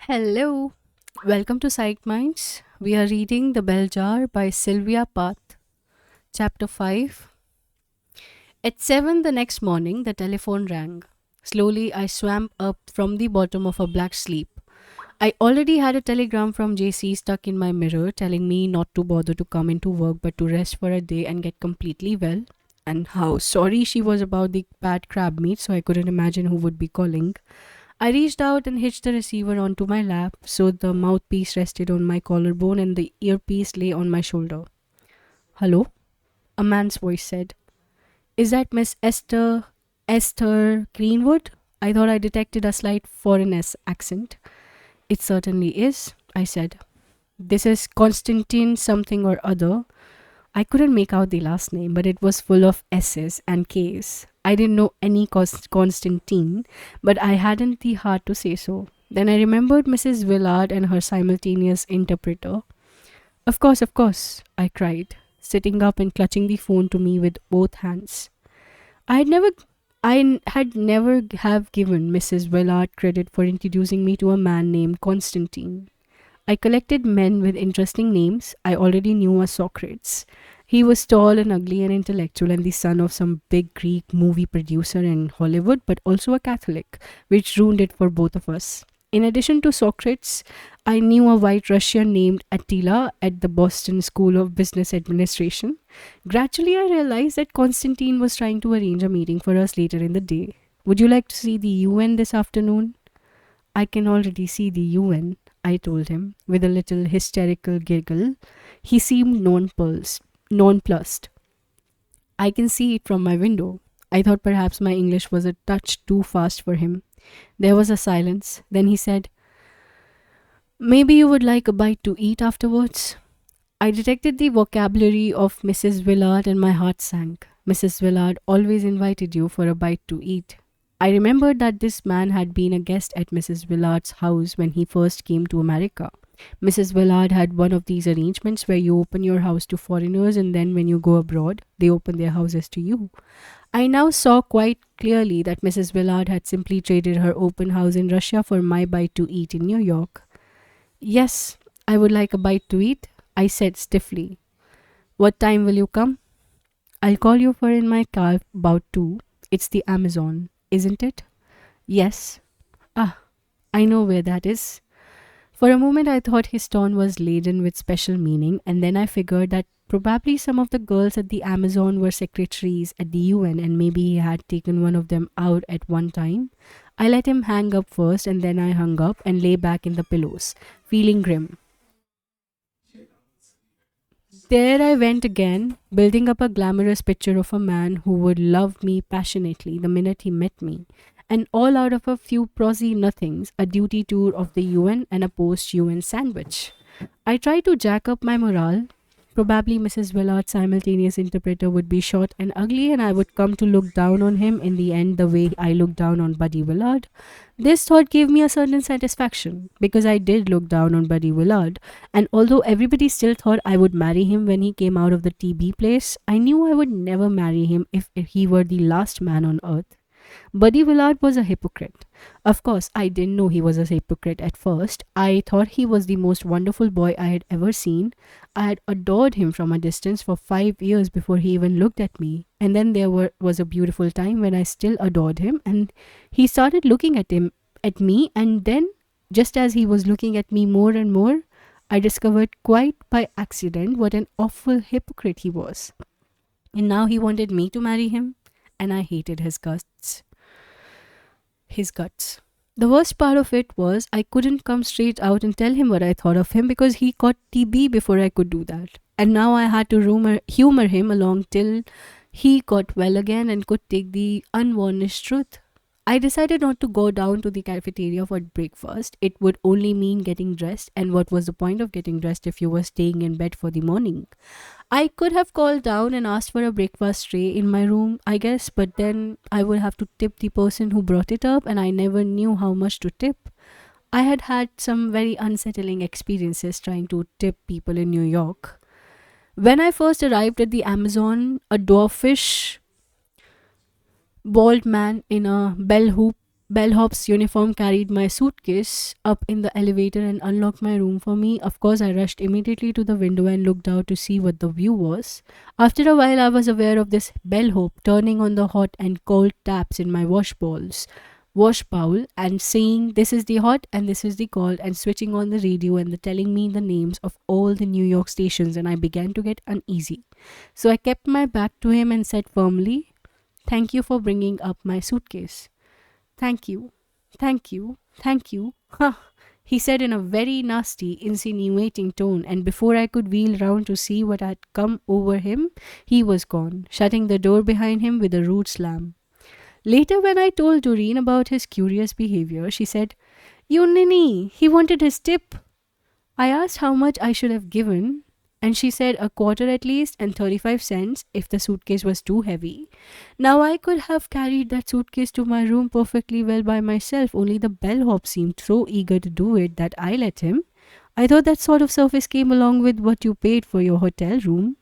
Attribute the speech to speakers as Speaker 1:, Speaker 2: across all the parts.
Speaker 1: Hello, welcome to Psych Minds. We are reading The Bell Jar by Sylvia Plath, Chapter 5. At 7 the next morning, the telephone rang. Slowly, I swam up from the bottom of a black sleep. I already had a telegram from JC stuck in my mirror telling me not to bother to come into work but to rest for a day and get completely well. And how sorry she was about the bad crab meat, so I couldn't imagine who would be calling. I reached out and hitched the receiver onto my lap so the mouthpiece rested on my collarbone and the earpiece lay on my shoulder. Hello? A man's voice said. Is that Miss Esther Greenwood? I thought I detected a slight foreign accent. It certainly is, I said. This is Constantine something or other. I couldn't make out the last name, but it was full of S's and K's. I didn't know any Constantine, but I hadn't the heart to say so. Then I remembered Mrs. Willard and her simultaneous interpreter. Of course, I cried, sitting up and clutching the phone to me with both hands. I had never I had never have given Mrs. Willard credit for introducing me to a man named Constantine. I collected men with interesting names. I already knew a Socrates. He was tall and ugly and intellectual and the son of some big Greek movie producer in Hollywood, but also a Catholic, which ruined it for both of us. In addition to Socrates, I knew a white Russian named Attila at the Boston School of Business Administration. Gradually, I realized that Constantine was trying to arrange a meeting for us later in the day. Would you like to see the UN this afternoon? I can already see the UN, I told him, with a little hysterical giggle. He seemed nonplussed. I can see it from my window. I thought perhaps my English was a touch too fast for him. There was a silence. Then he said, maybe you would like a bite to eat afterwards? I detected the vocabulary of Mrs. Willard and my heart sank. Mrs. Willard always invited you for a bite to eat. I remembered that this man had been a guest at Mrs. Willard's house when he first came to America. Mrs. Willard had one of these arrangements where you open your house to foreigners and then when you go abroad, they open their houses to you. I now saw quite clearly that Mrs. Willard had simply traded her open house in Russia for my bite to eat in New York. Yes, I would like a bite to eat, I said stiffly. What time will you come? I'll call you for in my car about 2. It's the Amazon, isn't it? Yes. Ah, I know where that is. For a moment, I thought his tone was laden with special meaning, and then I figured that probably some of the girls at the Amazon were secretaries at the UN, and maybe he had taken one of them out at one time. I let him hang up first, and then I hung up and lay back in the pillows, feeling grim. There I went again, building up a glamorous picture of a man who would love me passionately the minute he met me, and all out of a few prosy nothings, a duty tour of the UN and a post UN sandwich. I tried to jack up my morale. Probably Mrs. Willard's simultaneous interpreter would be short and ugly, and I would come to look down on him in the end the way I looked down on Buddy Willard. This thought gave me a certain satisfaction, because I did look down on Buddy Willard, and although everybody still thought I would marry him when he came out of the TB place, I knew I would never marry him if he were the last man on earth. Buddy Willard was a hypocrite. Of course, I didn't know he was a hypocrite at first. I thought he was the most wonderful boy I had ever seen. I had adored him from a distance for 5 years before he even looked at me. And then was a beautiful time when I still adored him, and he started looking at me, and then, just as he was looking at me more and more, I discovered quite by accident what an awful hypocrite he was. And now he wanted me to marry him, and I hated his guts. The worst part of it was I couldn't come straight out and tell him what I thought of him because he caught TB before I could do that. And now I had to humor him along till he got well again and could take the unvarnished truth. I decided not to go down to the cafeteria for breakfast. It would only mean getting dressed, and what was the point of getting dressed if you were staying in bed for the morning? I could have called down and asked for a breakfast tray in my room, I guess, but then I would have to tip the person who brought it up, and I never knew how much to tip. I had had some very unsettling experiences trying to tip people in New York. When I first arrived at the Amazon, a dwarfish, bald man in a bellhop's uniform carried my suitcase up in the elevator and unlocked my room for me. Of course, I rushed immediately to the window and looked out to see what the view was. After a while, I was aware of this bellhop turning on the hot and cold taps in my wash bowl and saying this is the hot and this is the cold, and switching on the radio and telling me the names of all the New York stations, and I began to get uneasy. So I kept my back to him and said firmly, "Thank you for bringing up my suitcase." "Thank you, thank you, thank you." Huh, he said in a very nasty, insinuating tone, and before I could wheel round to see what had come over him, he was gone, shutting the door behind him with a rude slam. Later, when I told Doreen about his curious behavior, she said, "You ninny, he wanted his tip." I asked how much I should have given, and she said a quarter at least and 35 cents if the suitcase was too heavy. Now I could have carried that suitcase to my room perfectly well by myself, only the bellhop seemed so eager to do it that I let him. I thought that sort of service came along with what you paid for your hotel room.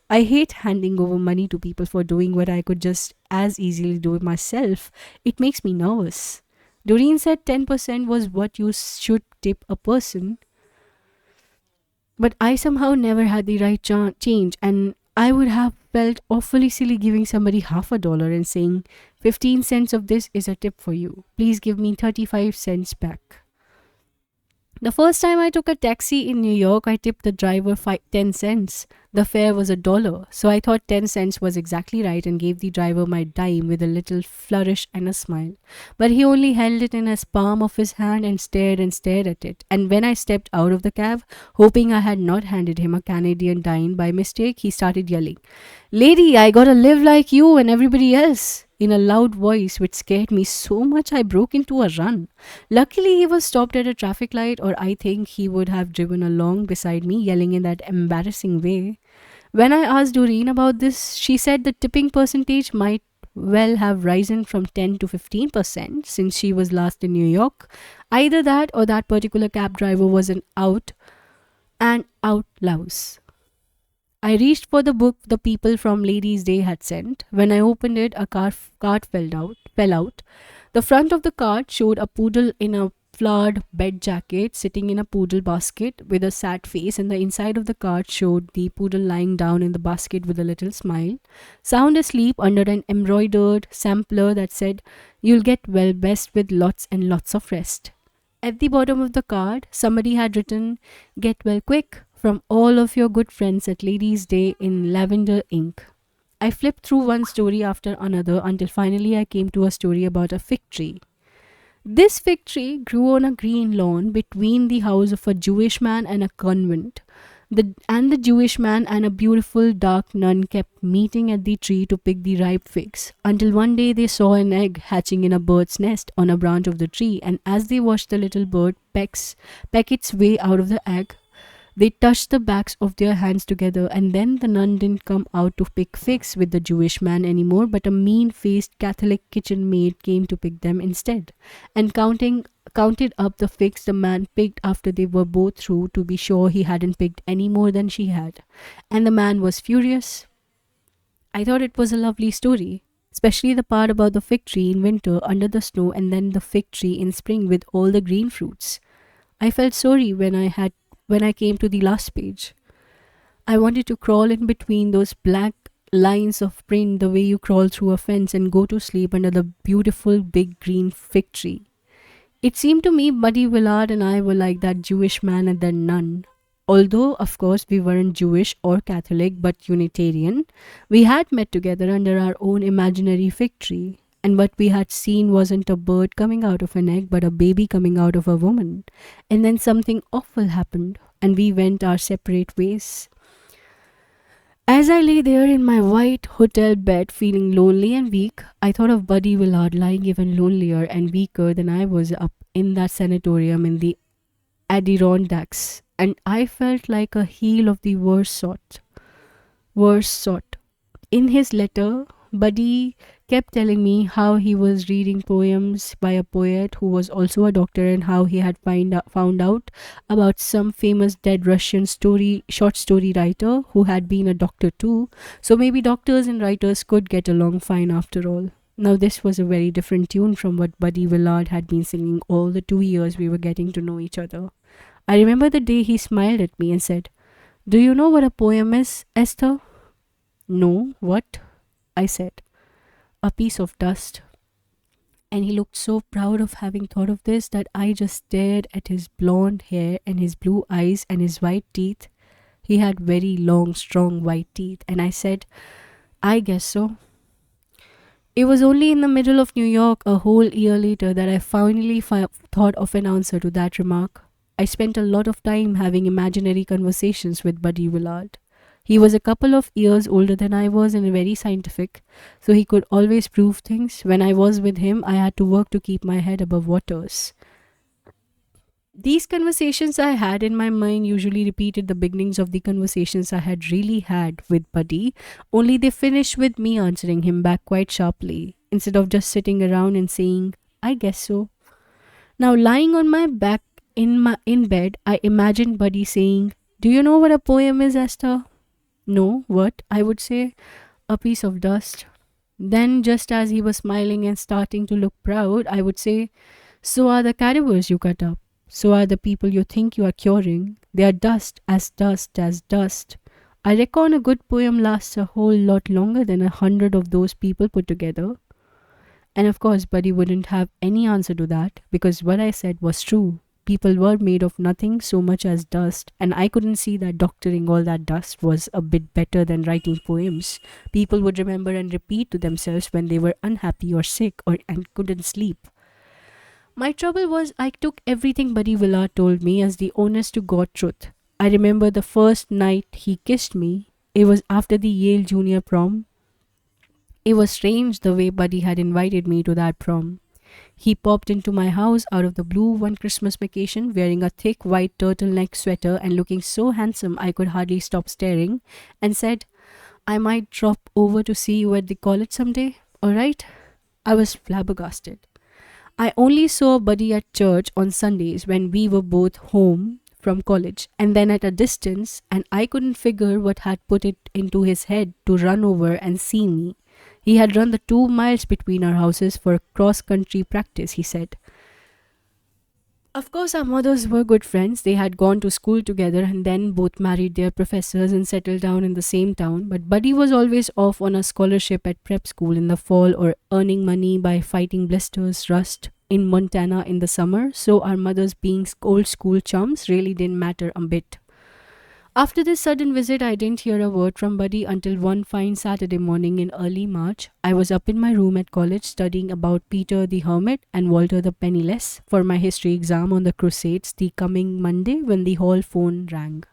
Speaker 1: I hate handing over money to people for doing what I could just as easily do myself. It makes me nervous. Doreen said 10% was what you should tip a person, but I somehow never had the right change, and I would have felt awfully silly giving somebody half a dollar and saying, 15 cents of this is a tip for you. Please give me 35 cents back. The first time I took a taxi in New York, I tipped the driver 10 cents. The fare was $1, so I thought 10 cents was exactly right and gave the driver my dime with a little flourish and a smile. But he only held it in his palm of his hand and stared at it. And when I stepped out of the cab, hoping I had not handed him a Canadian dime by mistake, he started yelling, "Lady, I gotta live like you and everybody else," in a loud voice which scared me so much I broke into a run. Luckily, he was stopped at a traffic light, or I think he would have driven along beside me yelling in that embarrassing way. When I asked Doreen about this, she said the tipping percentage might well have risen from 10 to 15% since she was last in New York. Either that or that particular cab driver was an out louse. I reached for the book the people from Ladies' Day had sent. When I opened it, a card fell out. The front of the card showed a poodle in a flowered bed jacket sitting in a poodle basket with a sad face, and the inside of the card showed the poodle lying down in the basket with a little smile, sound asleep under an embroidered sampler that said, "You'll get well best with lots and lots of rest." At the bottom of the card, somebody had written, "Get well quick, from all of your good friends at Ladies' Day," in lavender ink. I flipped through one story after another until finally I came to a story about a fig tree. This fig tree grew on a green lawn between the house of a Jewish man and a convent. The Jewish man and a beautiful dark nun kept meeting at the tree to pick the ripe figs, until one day they saw an egg hatching in a bird's nest on a branch of the tree, and as they watched the little bird peck its way out of the egg, they touched the backs of their hands together, and then the nun didn't come out to pick figs with the Jewish man anymore, but a mean-faced Catholic kitchen maid came to pick them instead, and counted up the figs the man picked after they were both through to be sure he hadn't picked any more than she had. And the man was furious. I thought it was a lovely story, especially the part about the fig tree in winter under the snow and then the fig tree in spring with all the green fruits. I felt sorry when I came to the last page. I wanted to crawl in between those black lines of print the way you crawl through a fence and go to sleep under the beautiful big green fig tree. It seemed to me Buddy Willard and I were like that Jewish man and that nun. Although, of course, we weren't Jewish or Catholic but Unitarian, we had met together under our own imaginary fig tree. And what we had seen wasn't a bird coming out of an egg, but a baby coming out of a woman. And then something awful happened, and we went our separate ways. As I lay there in my white hotel bed, feeling lonely and weak, I thought of Buddy Willard lying even lonelier and weaker than I was up in that sanatorium in the Adirondacks, and I felt like a heel of the worst sort. In his letter, Buddy kept telling me how he was reading poems by a poet who was also a doctor, and how he had found out about some famous dead Russian short story writer who had been a doctor too. So maybe doctors and writers could get along fine after all. Now, this was a very different tune from what Buddy Willard had been singing all the 2 years we were getting to know each other. I remember the day he smiled at me and said, "Do you know what a poem is, Esther?" "No, what?" I said. "A piece of dust." And he looked so proud of having thought of this that I just stared at his blonde hair and his blue eyes and his white teeth. He had very long, strong white teeth, and I said, "I guess so." It was only in the middle of New York, a whole year later, that I finally thought of an answer to that remark. I spent a lot of time having imaginary conversations with Buddy Willard. He was a couple of years older than I was and very scientific, so he could always prove things. When I was with him, I had to work to keep my head above waters. These conversations I had in my mind usually repeated the beginnings of the conversations I had really had with Buddy, only they finished with me answering him back quite sharply, instead of just sitting around and saying, "I guess so." Now, lying on my back in bed, I imagined Buddy saying, "Do you know what a poem is, Esther?" "No, what?" I would say. "A piece of dust." Then, just as he was smiling and starting to look proud, I would say, "So are the cadavers you cut up. So are the people you think you are curing. They are dust as dust as dust. I reckon a good poem lasts a whole lot longer than 100 of those people put together." And of course, Buddy wouldn't have any answer to that because what I said was true. People were made of nothing so much as dust, and I couldn't see that doctoring all that dust was a bit better than writing poems. People would remember and repeat to themselves when they were unhappy or sick or and couldn't sleep. My trouble was I took everything Buddy Willard told me as the honest to God truth. I remember the first night he kissed me. It was after the Yale Junior Prom. It was strange the way Buddy had invited me to that prom. He popped into my house out of the blue one Christmas vacation wearing a thick white turtleneck sweater and looking so handsome I could hardly stop staring, and said, "I might drop over to see you at the college someday, alright?" I was flabbergasted. I only saw Buddy at church on Sundays when we were both home from college and then at a distance, and I couldn't figure what had put it into his head to run over and see me. He had run the 2 miles between our houses for cross country practice, he said. Of course, our mothers were good friends. They had gone to school together and then both married their professors and settled down in the same town. But Buddy was always off on a scholarship at prep school in the fall or earning money by fighting blisters, rust in Montana in the summer. So our mothers, being old school chums, really didn't matter a bit. After this sudden visit, I didn't hear a word from Buddy until one fine Saturday morning in early March. I was up in my room at college studying about Peter the Hermit and Walter the Penniless for my history exam on the Crusades the coming Monday when the hall phone rang.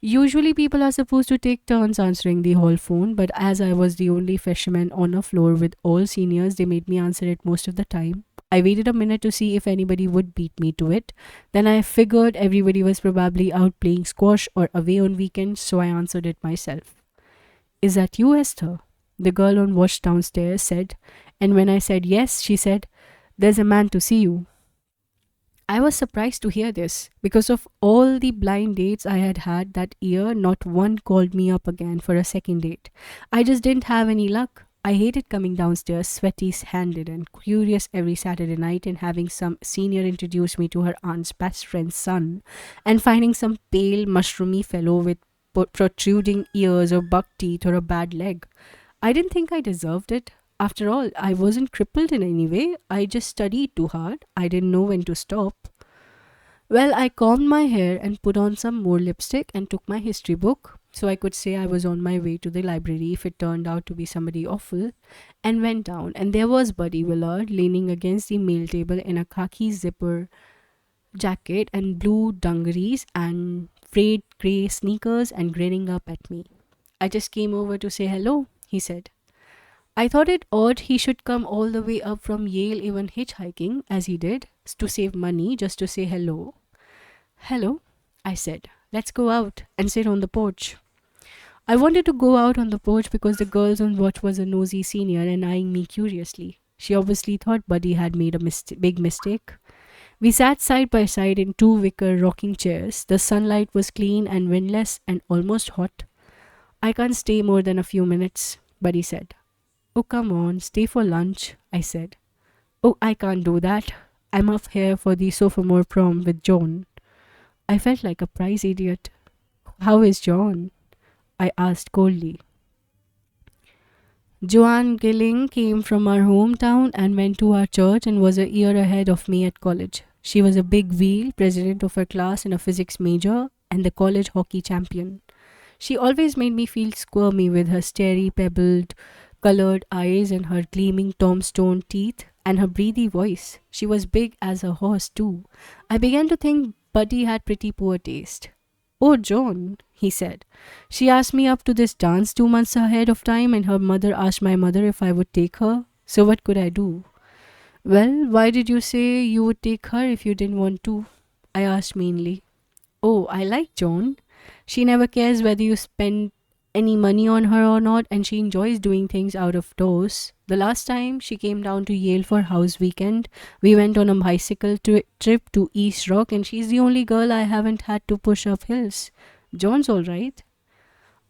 Speaker 1: Usually, people are supposed to take turns answering the hall phone, but as I was the only freshman on a floor with all seniors, they made me answer it most of the time. I waited a minute to see if anybody would beat me to it. Then I figured everybody was probably out playing squash or away on weekends, so I answered it myself. "Is that you, Esther?" the girl on watch downstairs said, and when I said yes, she said, "There's a man to see you." I was surprised to hear this. Because of all the blind dates I had had that year, not one called me up again for a second date. I just didn't have any luck. I hated coming downstairs sweaty-handed and curious every Saturday night and having some senior introduce me to her aunt's best friend's son and finding some pale, mushroomy fellow with protruding ears or buck teeth or a bad leg. I didn't think I deserved it. After all, I wasn't crippled in any way. I just studied too hard. I didn't know when to stop. Well, I combed my hair and put on some more lipstick and took my history book so I could say I was on my way to the library if it turned out to be somebody awful, and went down. And there was Buddy Willard leaning against the mail table in a khaki zipper jacket and blue dungarees and frayed grey sneakers and grinning up at me. "I just came over to say hello," he said. I thought it odd he should come all the way up from Yale, even hitchhiking, as he did, to save money just to say hello. "Hello," I said. "Let's go out and sit on the porch." I wanted to go out on the porch because the girls on watch was a nosy senior and eyeing me curiously. She obviously thought Buddy had made a big mistake. We sat side by side in 2 wicker rocking chairs. The sunlight was clean and windless and almost hot. "I can't stay more than a few minutes," Buddy said. Oh, come on, stay for lunch, I said. Oh, I can't do that. I'm up here for the sophomore prom with John. I felt like a prize idiot. How is John? I asked coldly. Joanne Gilling came from our hometown and went to our church and was a year ahead of me at college. She was a big wheel, president of her class and a physics major, and the college hockey champion. She always made me feel squirmy with her starry, pebbled, colored eyes and her gleaming tombstone teeth and her breathy voice. She was big as a horse, too. I began to think Buddy had pretty poor taste. Oh, John, he said. She asked me up to this dance 2 months ahead of time, and her mother asked my mother if I would take her. So, what could I do? Well, why did you say you would take her if you didn't want to? I asked meanly. Oh, I like Joan. She never cares whether you spend any money on her or not, and she enjoys doing things out of doors. The last time she came down to Yale for house weekend, we went on a bicycle trip to East Rock, and she's the only girl I haven't had to push up hills. John's all right.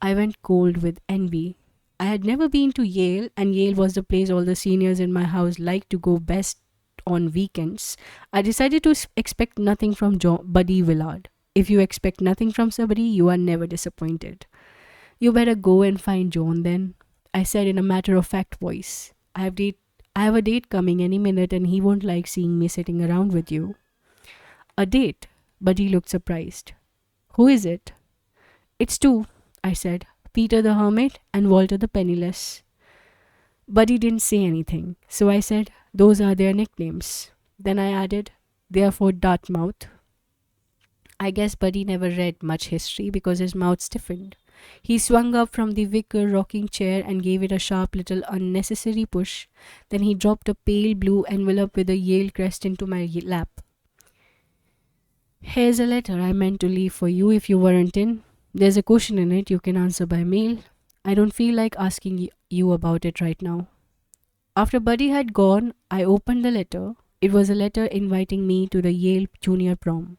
Speaker 1: I went cold with envy. I had never been to Yale, and Yale was the place all the seniors in my house liked to go best on weekends. I decided to expect nothing from Buddy Willard. If you expect nothing from somebody, you are never disappointed. You better go and find John then, I said in a matter-of-fact voice. I have a date coming any minute and he won't like seeing me sitting around with you. A date? Buddy looked surprised. Who is it? It's two, I said. Peter the Hermit and Walter the Penniless. Buddy didn't say anything, so I said, those are their nicknames. Then I added, they are for Dartmouth. I guess Buddy never read much history because his mouth stiffened. He swung up from the wicker rocking chair and gave it a sharp little unnecessary push. Then he dropped a pale blue envelope with a Yale crest into my lap. Here's a letter I meant to leave for you if you weren't in. There's a question in it you can answer by mail. I don't feel like asking you about it right now. After Buddy had gone, I opened the letter. It was a letter inviting me to the Yale junior prom.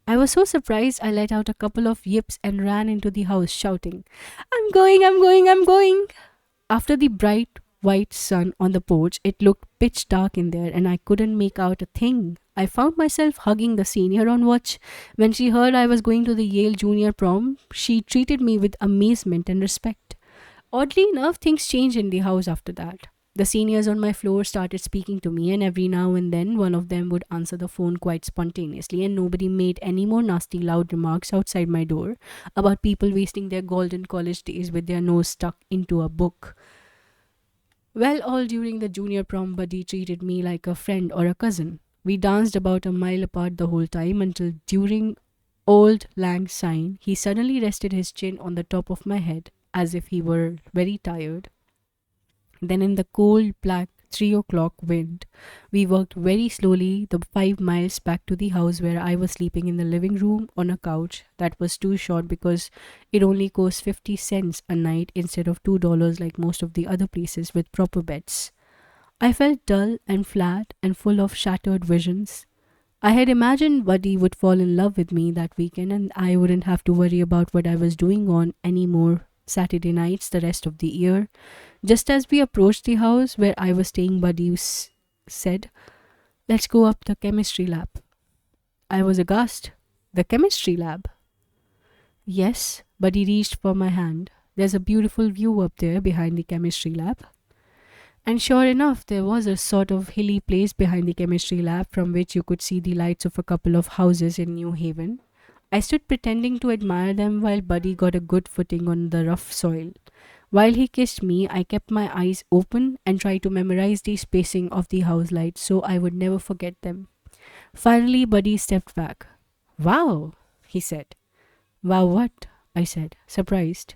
Speaker 1: I was so surprised I let out a couple of yips and ran into the house shouting, I'm going, I'm going, I'm going. After the bright white sun on the porch, it looked pitch dark in there and I couldn't make out a thing. I found myself hugging the senior on watch. When she heard I was going to the Yale junior prom, she treated me with amazement and respect. Oddly enough, things changed in the house after that. The seniors on my floor started speaking to me, and every now and then one of them would answer the phone quite spontaneously, and nobody made any more nasty loud remarks outside my door about people wasting their golden college days with their nose stuck into a book. Well, all during the junior prom, Buddy treated me like a friend or a cousin. We danced about a mile apart the whole time until during Old Lang Syne, he suddenly rested his chin on the top of my head as if he were very tired. Then in the cold, black 3 o'clock wind, we walked very slowly the 5 miles back to the house where I was sleeping in the living room on a couch that was too short because it only cost 50 cents a night instead of $2 like most of the other places with proper beds. I felt dull and flat and full of shattered visions. I had imagined Buddy would fall in love with me that weekend and I wouldn't have to worry about what I was doing on any more Saturday nights the rest of the year. Just as we approached the house where I was staying, Buddy said, let's go up the chemistry lab. I was aghast. The chemistry lab? Yes, Buddy reached for my hand. There's a beautiful view up there behind the chemistry lab. And sure enough, there was a sort of hilly place behind the chemistry lab from which you could see the lights of a couple of houses in New Haven. I stood pretending to admire them while Buddy got a good footing on the rough soil. While he kissed me, I kept my eyes open and tried to memorize the spacing of the house lights so I would never forget them. Finally, Buddy stepped back. Wow, he said. Wow what? I said, surprised.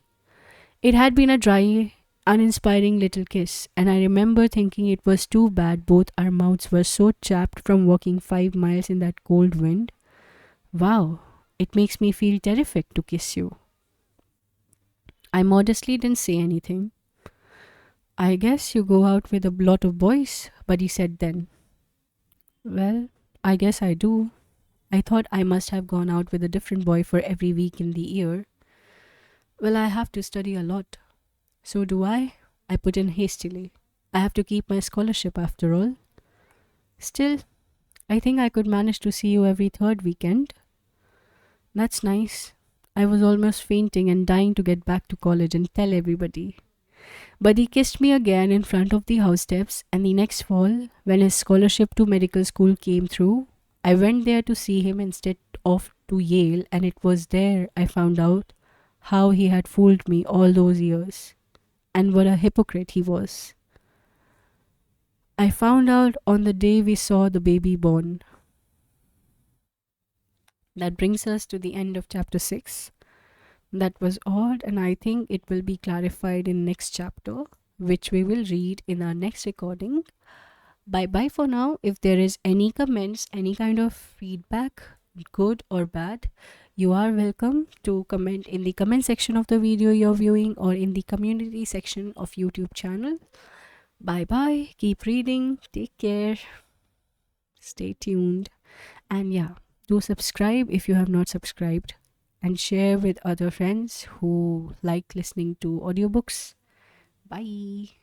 Speaker 1: It had been a dry, uninspiring little kiss, and I remember thinking it was too bad both our mouths were so chapped from walking 5 miles in that cold wind. Wow, it makes me feel terrific to kiss you. I modestly didn't say anything. I guess you go out with a lot of boys, Buddy said then. Well, I guess I do. I thought I must have gone out with a different boy for every week in the year. Well, I have to study a lot. So do I. I put in hastily. I have to keep my scholarship after all. Still, I think I could manage to see you every third weekend. That's nice. I was almost fainting and dying to get back to college and tell everybody. But he kissed me again in front of the house steps, and the next fall, when his scholarship to medical school came through, I went there to see him instead of to Yale, and it was there I found out how he had fooled me all those years, and what a hypocrite he was. I found out on the day we saw the baby born. That brings us to the end of chapter 6. That was odd, and I think it will be clarified in next chapter, which we will read in our next recording. Bye bye for now. If there is any comments, any kind of feedback, good or bad, you are welcome to comment in the comment section of the video you're viewing or in the community section of YouTube channel. Bye bye. Keep reading. Take care. Stay tuned. And yeah, do subscribe if you have not subscribed, and share with other friends who like listening to audiobooks. Bye.